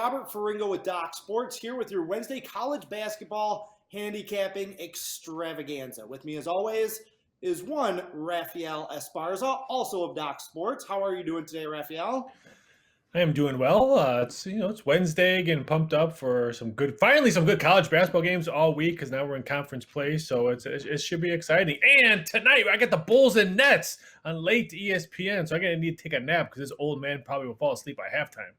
Robert Ferringo with Doc Sports here with your Wednesday college basketball handicapping extravaganza. With me as always is one Raphael Esparza, also of Doc Sports. How are you doing today, Raphael? I am doing well. It's Wednesday, getting pumped up for finally some good college basketball games all week because now we're in conference play, so it should be exciting. And tonight I got the Bulls and Nets on late ESPN, so I'm gonna need to take a nap because this old man probably will fall asleep by halftime.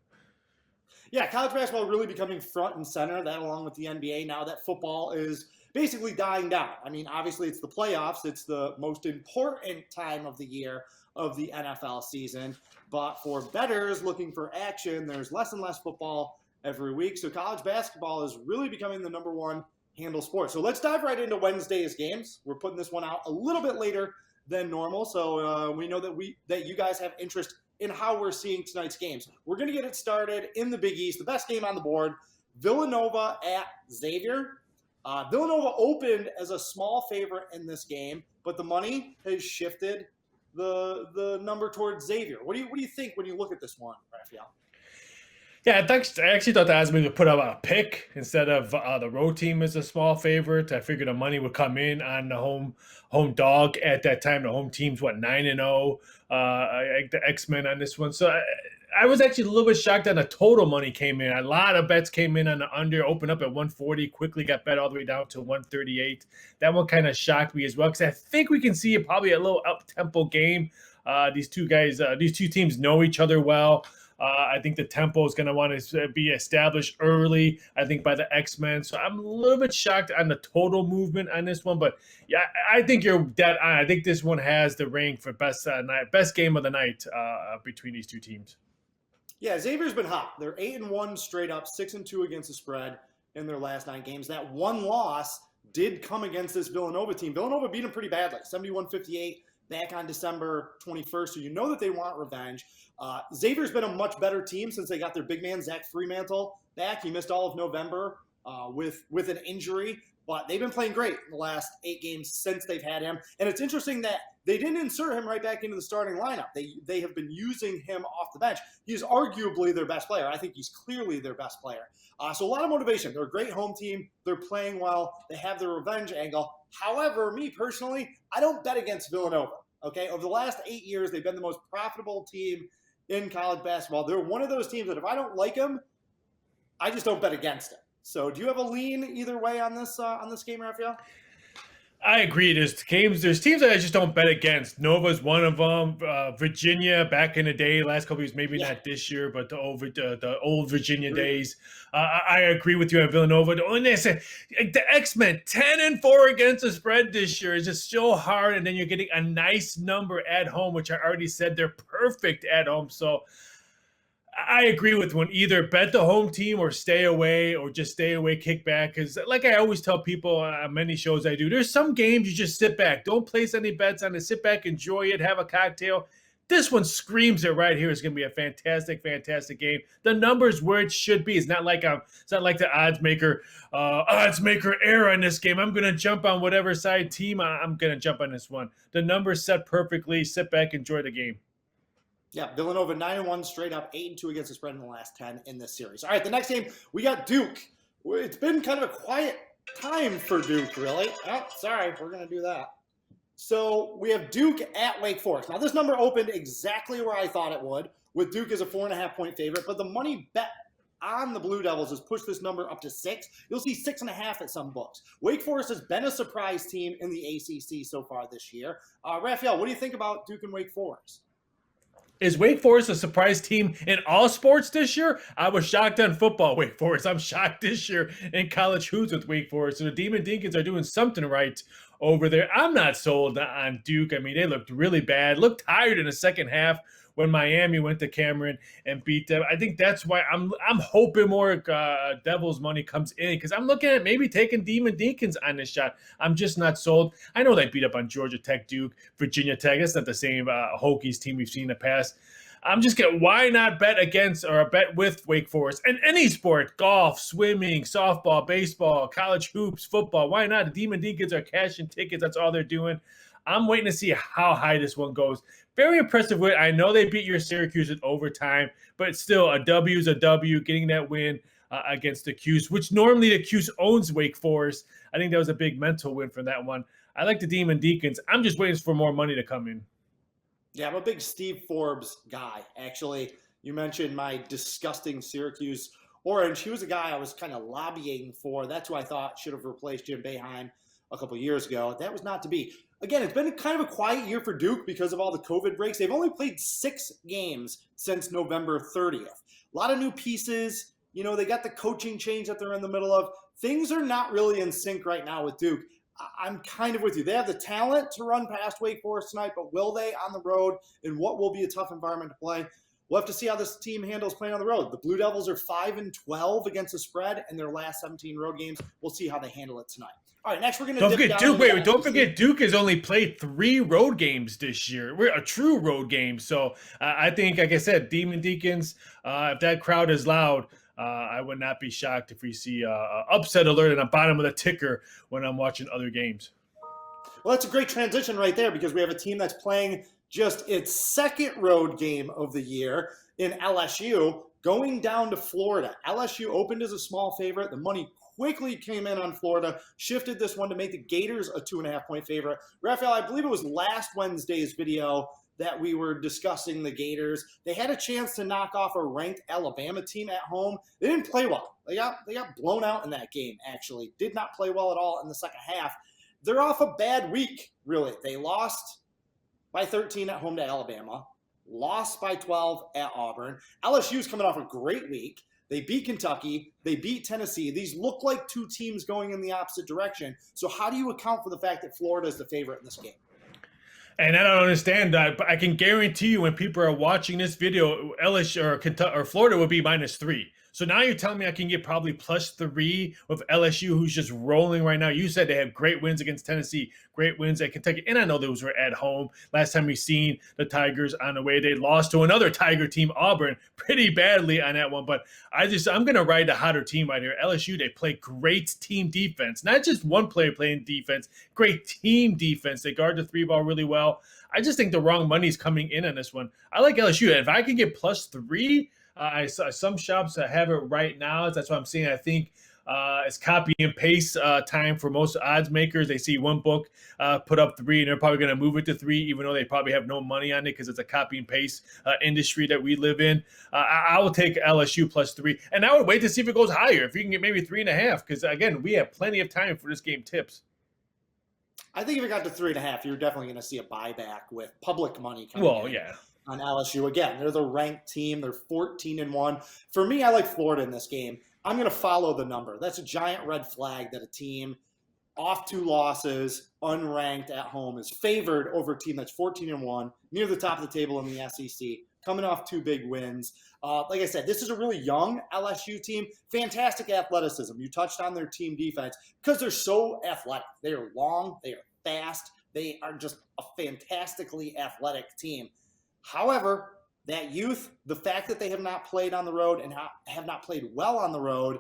Yeah, college basketball really becoming front and center, that along with the NBA now that football is basically dying down. I mean, obviously it's the playoffs. It's the most important time of the year of the NFL season. But for bettors looking for action, there's less and less football every week. So college basketball is really becoming the number one handle sport. So let's dive right into Wednesday's games. We're putting this one out a little bit later than normal. So we know that you guys have interest in how we're seeing tonight's games. We're going to get it started in the Big East. The best game on the board, Villanova at Xavier. Villanova opened as a small favorite in this game, but the money has shifted the number towards Xavier. What do you think when you look at this one, Raphael? Yeah, I actually thought the odds maybe put up a pick instead of the road team as a small favorite. I figured the money would come in on the home dog at that time. The home team's 9-0. The X-Men on this one, so I was actually a little bit shocked that the total money came in. A lot of bets came in on the under, opened up at 140, quickly got bet all the way down to 138. That one kind of shocked me as well because I think we can see probably a little up-tempo game. These two teams know each other well. I think the tempo is going to want to be established early, I think, by the X-Men. So I'm a little bit shocked on the total movement on this one. But, yeah, I think you're dead on. I think this one has the rank for best game of the night between these two teams. Yeah, Xavier's been hot. They're 8-1 straight up, 6-2 against the spread in their last 9 games. That one loss did come against this Villanova team. Villanova beat them pretty badly, 71-58. Back on December 21st, so you know that they want revenge. Xavier's been a much better team since they got their big man, Zach Fremantle, back. He missed all of November with an injury, but they've been playing great in the last 8 games since they've had him. And it's interesting that they didn't insert him right back into the starting lineup. They have been using him off the bench. He's arguably their best player. I think he's clearly their best player. So a lot of motivation. They're a great home team. They're playing well. They have their revenge angle. However, me personally, I don't bet against Villanova. Okay, over the last 8 years, they've been the most profitable team in college basketball. They're one of those teams that if I don't like them, I just don't bet against them. So, do you have a lean either way on this game, Raphael? I agree. There's teams that I just don't bet against. Nova's one of them. Virginia, back in the day, last couple of years, maybe not this year, but the old Virginia days. I agree with you on Villanova. The only thing I said, the X-Men 10-4 against the spread this year is just so hard, and then you're getting a nice number at home, which I already said they're perfect at home. So I agree with one. Either bet the home team or stay away, or just stay away, kick back. Because like I always tell people on many shows I do, there's some games you just sit back. Don't place any bets on it. Sit back, enjoy it, have a cocktail. This one screams it right here. It's going to be a fantastic, fantastic game. The numbers where it should be. It's not like the odds maker era in this game. I'm going to jump on whatever side team I'm going to jump on this one. The numbers set perfectly. Sit back, enjoy the game. Yeah, Villanova 9-1 straight up, 8-2 against the spread in the last 10 in this series. All right, the next game, we got Duke. It's been kind of a quiet time for Duke, really. Oh, sorry, we're going to do that. So we have Duke at Wake Forest. Now, this number opened exactly where I thought it would, with Duke as a 4.5-point favorite, but the money bet on the Blue Devils has pushed this number up to 6. You'll see 6.5 at some books. Wake Forest has been a surprise team in the ACC so far this year. Raphael, what do you think about Duke and Wake Forest? Is Wake Forest a surprise team in all sports this year? I was shocked on football, Wake Forest. I'm shocked this year in college hoops with Wake Forest. So the Demon Deacons are doing something right over there. I'm not sold on Duke. I mean, they looked really bad, looked tired in the second half when Miami went to Cameron and beat them. I think that's why I'm hoping more Devils money comes in, because I'm looking at maybe taking Demon Deacons on this shot. I'm just not sold. I know they beat up on Georgia Tech, Duke, Virginia Tech. That's not the same Hokies team we've seen in the past. I'm just getting, why not bet against or bet with Wake Forest? And any sport, golf, swimming, softball, baseball, college hoops, football, why not? The Demon Deacons are cashing tickets. That's all they're doing. I'm waiting to see how high this one goes. Very impressive win. I know they beat your Syracuse in overtime, but still, a W is a W. Getting that win against the Cuse, which normally the Cuse owns Wake Forest. I think that was a big mental win for that one. I like the Demon Deacons. I'm just waiting for more money to come in. Yeah, I'm a big Steve Forbes guy. Actually, you mentioned my disgusting Syracuse Orange. He was a guy I was kind of lobbying for. That's who I thought should have replaced Jim Boeheim a couple years ago. That was not to be. Again, it's been kind of a quiet year for Duke because of all the COVID breaks. They've only played 6 games since November 30th. A lot of new pieces. You know, they got the coaching change that they're in the middle of. Things are not really in sync right now with Duke. I'm kind of with you. They have the talent to run past Wake Forest tonight, but will they on the road in what will be a tough environment to play? We'll have to see how this team handles playing on the road. The Blue Devils are 5-12 against the spread in their last 17 road games. We'll see how they handle it tonight. All right, next we're going to dip down. Don't forget Duke has only played 3 road games this year. We're a true road game. So I think, like I said, Demon Deacons, if that crowd is loud, I would not be shocked if we see a upset alert at the bottom of the ticker when I'm watching other games. Well, that's a great transition right there because we have a team that's playing just its second road game of the year in LSU, going down to Florida. LSU opened as a small favorite. The money quickly came in on Florida, shifted this one to make the Gators a 2.5-point favorite. Raphael, I believe it was last Wednesday's video that we were discussing the Gators. They had a chance to knock off a ranked Alabama team at home. They didn't play well. They got blown out in that game, actually. Did not play well at all in the second half. They're off a bad week, really. They lost by 13 at home to Alabama, lost by 12 at Auburn. LSU's coming off a great week. They beat Kentucky. They beat Tennessee. These look like 2 teams going in the opposite direction. So how do you account for the fact that Florida is the favorite in this game? And I don't understand that, but I can guarantee you when people are watching this video, LSU or Kentucky or Florida would be -3. So now you're telling me I can get probably +3 with LSU, who's just rolling right now. You said they have great wins against Tennessee, great wins at Kentucky, and I know those were at home. Last time we seen the Tigers on the way, they lost to another Tiger team, Auburn, pretty badly on that one. But I'm going to ride the hotter team right here. LSU, they play great team defense, not just one player playing defense, great team defense. They guard the 3 ball really well. I just think the wrong money's coming in on this one. I like LSU. If I can get +3, some shops have it right now. That's what I'm saying. I think it's copy and paste time for most odds makers. They see one book put up 3, and they're probably going to move it to 3, even though they probably have no money on it because it's a copy and paste industry that we live in. I will take LSU +3, and I would wait to see if it goes higher. If you can get maybe 3.5, because again, we have plenty of time for this game tips. I think if it got to 3.5, you're definitely going to see a buyback with public money coming in. Yeah. On LSU. Again, they're the ranked team. They're 14-1. For me, I like Florida in this game. I'm going to follow the number. That's a giant red flag that a team off 2 losses, unranked at home, is favored over a team that's 14-1, near the top of the table in the SEC, coming off 2 big wins. Like I said, this is a really young LSU team. Fantastic athleticism. You touched on their team defense because they're so athletic. They are long. They are fast. They are just a fantastically athletic team. However, that youth, the fact that they have not played on the road and have not played well on the road,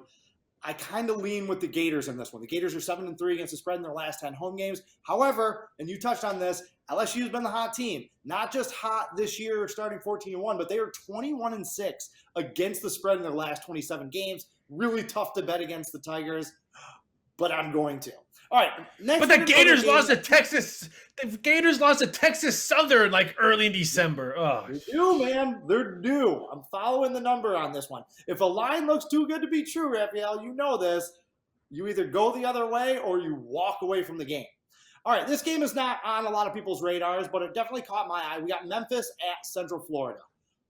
I kind of lean with the Gators in this one. The Gators are 7-3 against the spread in their last 10 home games. However, and you touched on this, LSU's been the hot team. Not just hot this year starting 14-1, but they are 21-6 against the spread in their last 27 games. Really tough to bet against the Tigers, but I'm going to. All right, next. But the Gators lost to Texas. The Gators lost to Texas Southern like early in December. Oh, they're due, man. They're due. I'm following the number on this one. If a line looks too good to be true, Raphael, you know this. You either go the other way or you walk away from the game. All right, this game is not on a lot of people's radars, but it definitely caught my eye. We got Memphis at Central Florida.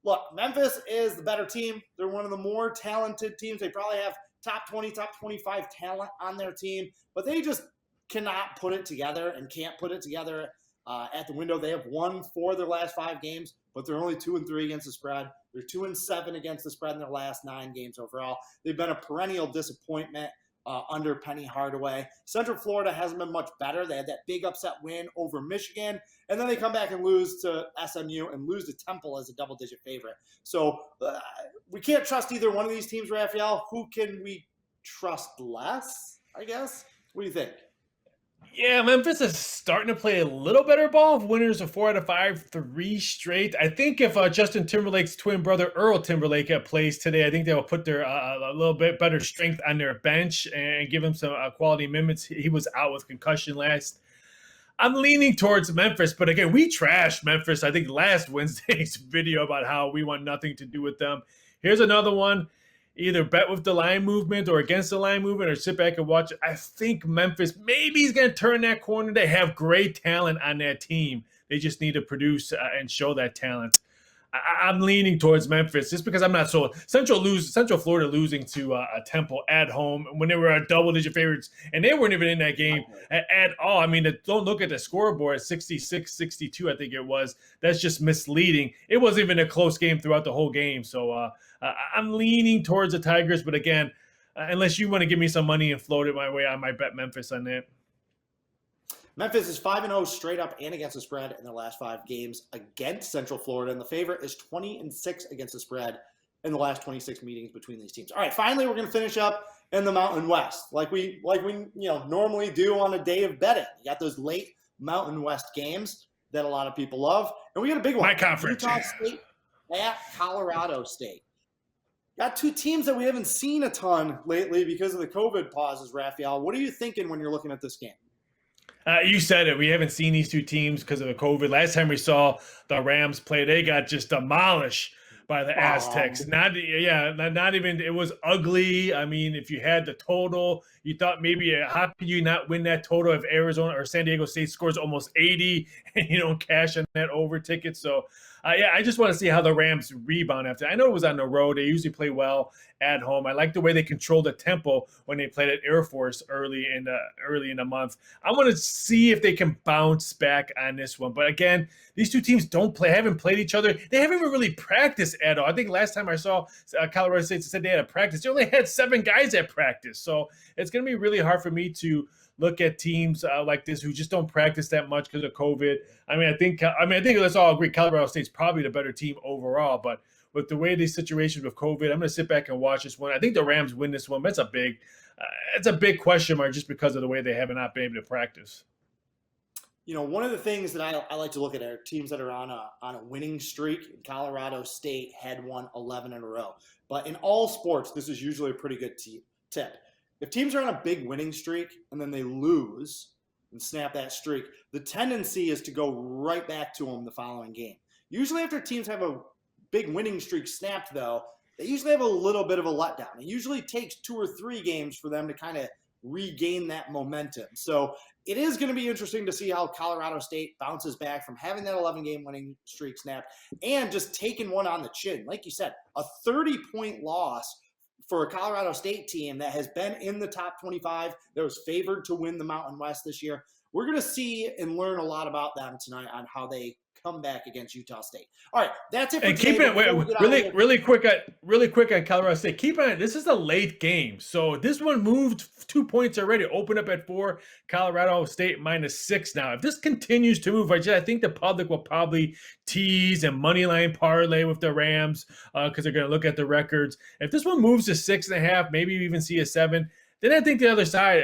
Look, Memphis is the better team. They're one of the more talented teams. They probably have top 20, top 25 talent on their team, but they just cannot put it together and can't put it together at the window. They have won 4 of their last 5 games, but they're only 2-3 against the spread. They're 2-7 against the spread in their last 9 games overall. They've been a perennial disappointment under Penny Hardaway. Central Florida hasn't been much better. They had that big upset win over Michigan, and then they come back and lose to SMU and lose to Temple as a double-digit favorite. So we can't trust either one of these teams, Raphael. Who can we trust less, I guess? What do you think? Yeah, Memphis is starting to play a little better ball. Winners of 4 out of 5, 3 straight. I think if Justin Timberlake's twin brother Earl Timberlake plays today, I think they will put their a little bit better strength on their bench and give him some quality minutes. He was out with concussion last. I'm leaning towards Memphis, but again, we trashed Memphis, I think, last Wednesday's video about how we want nothing to do with them. Here's another one. Either bet with the line movement or against the line movement or sit back and watch it. I think Memphis maybe is going to turn that corner. They have great talent on that team. They just need to produce and show that talent. I'm leaning towards Memphis just because I'm not so Central Florida losing to Temple at home when they were double-digit favorites, and they weren't even in that game at all. I mean, don't look at the scoreboard, 66-62, I think it was. That's just misleading. It wasn't even a close game throughout the whole game. So I'm leaning towards the Tigers, but again, unless you want to give me some money and float it my way, I might bet Memphis on that. Memphis is 5-0 straight up and against the spread in their last 5 games against Central Florida, and the favorite is 20-6 against the spread in the last 26 meetings between these teams. All right, finally, we're going to finish up in the Mountain West, like we normally do on a day of betting. You got those late Mountain West games that a lot of people love, and we got a big one. My conference. Utah State at Colorado State. Got 2 teams that we haven't seen a ton lately because of the COVID pauses, Raphael. What are you thinking when you're looking at this game? You said it. We haven't seen these 2 teams because of the COVID. Last time we saw the Rams play, they got just demolished by the Aztecs. Not even. It was ugly. I mean, if you had the total, you thought maybe how could you not win that total if Arizona or San Diego State scores almost 80 and you don't cash on that over ticket? So, I just want to see how the Rams rebound after. I know it was on the road. They usually play well at home. I like the way they controlled the tempo when they played at Air Force early in the month. I want to see if they can bounce back on this one. But again, these 2 teams haven't played each other. They haven't even really practiced at all. I think last time I saw Colorado State said they had a practice. They only had 7 guys at practice. So it's going to be really hard for me to look at teams like this who just don't practice that much because of COVID. I think let's all agree Colorado State's probably the better team overall, but with the way these situations with COVID, I'm going to sit back and watch this one. I think the Rams win this one, but it's a big question mark just because of the way they have not been able to practice. One of the things that I like to look at are teams that are on a winning streak. Colorado State had won 11 in a row. But in all sports, this is usually a pretty good tip. If teams are on a big winning streak and then they lose and snap that streak, the tendency is to go right back to them the following game. Usually after teams have a big winning streak snapped, though, they usually have a little bit of a letdown. It usually takes 2 or 3 games for them to kind of regain that momentum. So it is going to be interesting to see how Colorado State bounces back from having that 11-game winning streak snapped and just taking one on the chin. Like you said, a 30-point loss for a Colorado State team that has been in the top 25, that was favored to win the Mountain West this year. We're going to see and learn a lot about them tonight on how they come back against Utah State. All right, that's it. And keep it really quick on Colorado State. Keep it. This is a late game, so this one moved 2 points already. Open up at 4. Colorado State -6 now. If this continues to move, I think the public will probably tease and money line parlay with the Rams because they're going to look at the records. If this one moves to 6.5, maybe you even see a 7. Then I think the other side,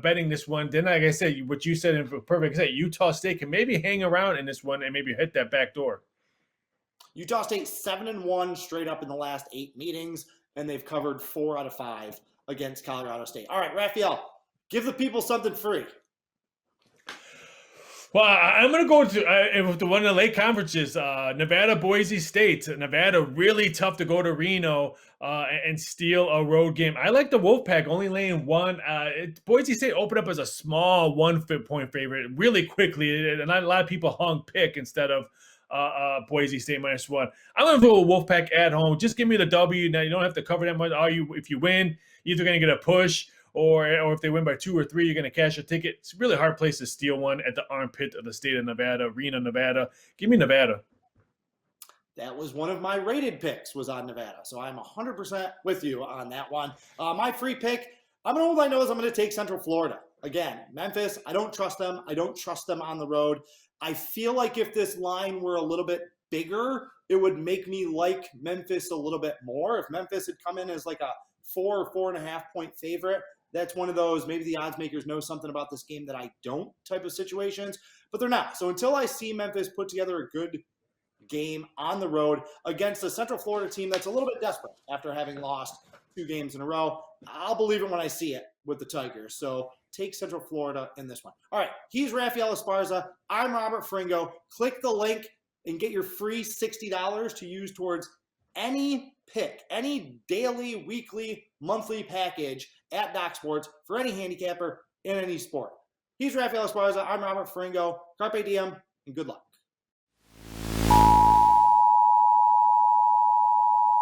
betting this one, then like I said, what you said in perfect set, Utah State can maybe hang around in this one and maybe hit that back door. Utah State 7-1 straight up in the last 8 meetings, and they've covered 4 out of 5 against Colorado State. All right, Raphael, give the people something free. Well, I'm going to go to one of the late conferences, Nevada, Boise State. Nevada, really tough to go to Reno and steal a road game. I like the Wolfpack only laying 1. Boise State opened up as a small 1-point favorite really quickly, and a lot of people hung pick instead of Boise State -1. I'm going to go with Wolfpack at home. Just give me the W. Now, you don't have to cover that much. If you win, you're either going to get a push, or if they win by 2 or 3, you're going to cash a ticket. It's a really hard place to steal one at the armpit of the state of Nevada, Reno, Nevada. Give me Nevada. That was one of my rated picks, was on Nevada. So I'm 100% with you on that one. My free pick, I'm going to hold my nose. I'm going to take Central Florida. Again, Memphis, I don't trust them. I don't trust them on the road. I feel like if this line were a little bit bigger, it would make me like Memphis a little bit more. If Memphis had come in as like a 4 or 4.5 point favorite, that's one of those, maybe the odds makers know something about this game that I don't type of situations, but they're not. So until I see Memphis put together a good game on the road against a Central Florida team that's a little bit desperate after having lost 2 games in a row, I'll believe it when I see it with the Tigers. So take Central Florida in this one. All right, he's Raphael Esparza. I'm Robert Ferringo. Click the link and get your free $60 to use towards any pick, any daily, weekly, monthly package at Doc Sports for any handicapper in any sport. He's Raphael Esparza. I'm Robert Ferringo. Carpe diem, and good luck.